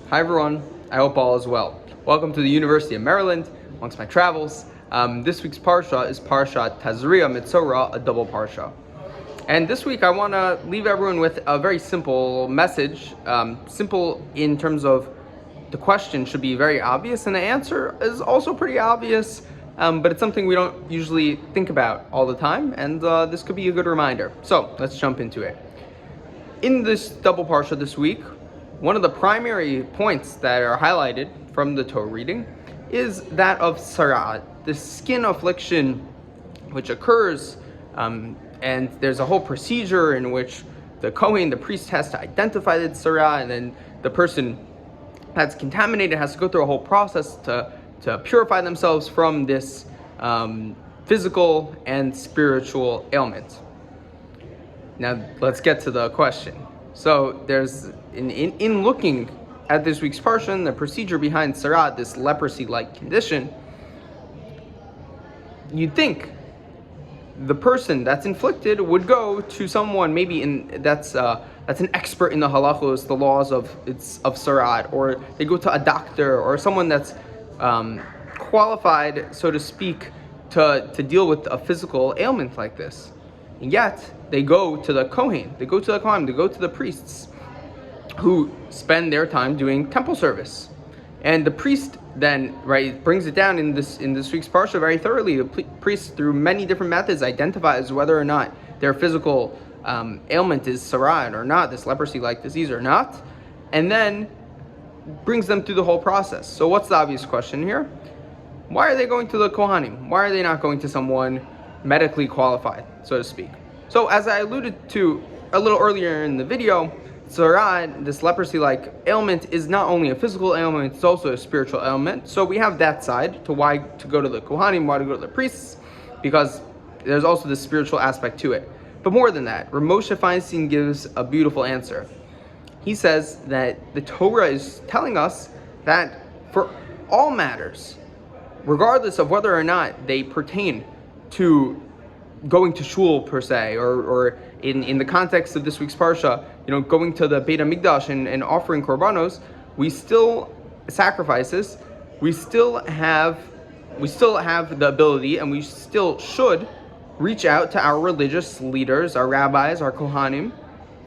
Hi everyone, I hope all is well. Welcome to the University of Maryland. Amongst my travels, this week's Parsha is Parshat Tazria-Metzora, a double Parsha. And this week I want to leave everyone with a very simple message, simple in terms of the question should be very obvious and the answer is also pretty obvious, but it's something we don't usually think about all the time, and this could be a good reminder. So let's jump into it. In this double Parsha this week, one of the primary points that are highlighted from the Torah reading is that of Tzara'at, the skin affliction which occurs, and there's a whole procedure in which the Kohen, the priest, has to identify the Tzara, and then the person that's contaminated has to go through a whole process to purify themselves from this physical and spiritual ailment. Now let's get to the question. So there's in looking at this week's Parsha, the procedure behind Tzara'at, this leprosy-like condition, you'd think the person that's inflicted would go to someone that's an expert in the halachos, the laws of Tzara'at, or they go to a doctor or someone that's qualified, so to speak, to deal with a physical ailment like this. And yet they go to the Kohen, they go to the priests, who spend their time doing temple service. And the priest then, brings it down in this week's Parsha very thoroughly. The priest, through many different methods, identifies whether or not their physical ailment is Tzara'at or not, this leprosy-like disease or not, and then brings them through the whole process. So what's the obvious question here? Why are they going to the Kohanim? Why are they not going to someone medically qualified, so to speak? So as I alluded to a little earlier in the video, Tzara'at, this leprosy-like ailment, is not only a physical ailment, it's also a spiritual ailment. So we have that side to why to go to the Kohanim, why to go to the priests, because there's also the spiritual aspect to it. But more than that, Moshe Feinstein gives a beautiful answer. He says that the Torah is telling us that for all matters, regardless of whether or not they pertain to going to shul per se, or in the context of this week's Parsha, going to the Beit HaMikdash and offering korbanos, we still sacrifices, we still have the ability, and we still should reach out to our religious leaders, our rabbis, our kohanim,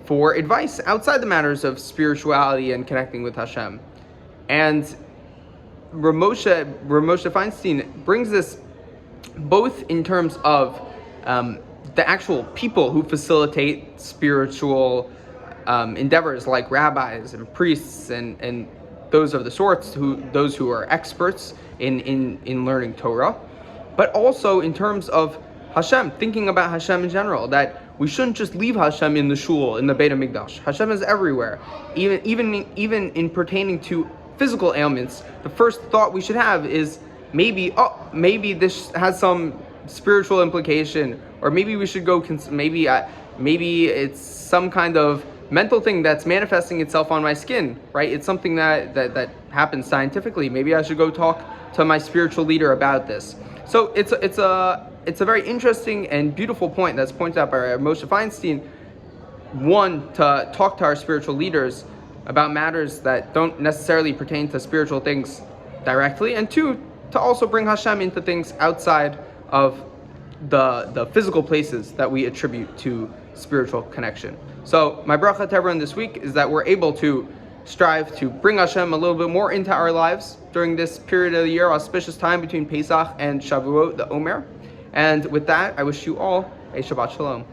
for advice outside the matters of spirituality and connecting with Hashem. And Moshe Feinstein brings this both in terms of the actual people who facilitate spiritual endeavors, like rabbis and priests and those of the sorts, those who are experts in learning Torah, but also in terms of Hashem, thinking about Hashem in general, that we shouldn't just leave Hashem in the shul, in the Beit HaMikdash. Hashem is everywhere, even in pertaining to physical ailments. The first thought we should have is maybe this has some spiritual implication, or maybe we should go. Maybe it's some kind of mental thing that's manifesting itself on my skin. Right? It's something that happens scientifically. Maybe I should go talk to my spiritual leader about this. So it's a very interesting and beautiful point that's pointed out by Moshe Feinstein. One, to talk to our spiritual leaders about matters that don't necessarily pertain to spiritual things directly, and two, to also bring Hashem into things outside of the physical places that we attribute to spiritual connection. So my bracha to everyone this week is that we're able to strive to bring Hashem a little bit more into our lives during this period of the year, auspicious time between Pesach and Shavuot, the Omer. And with that, I wish you all a Shabbat Shalom.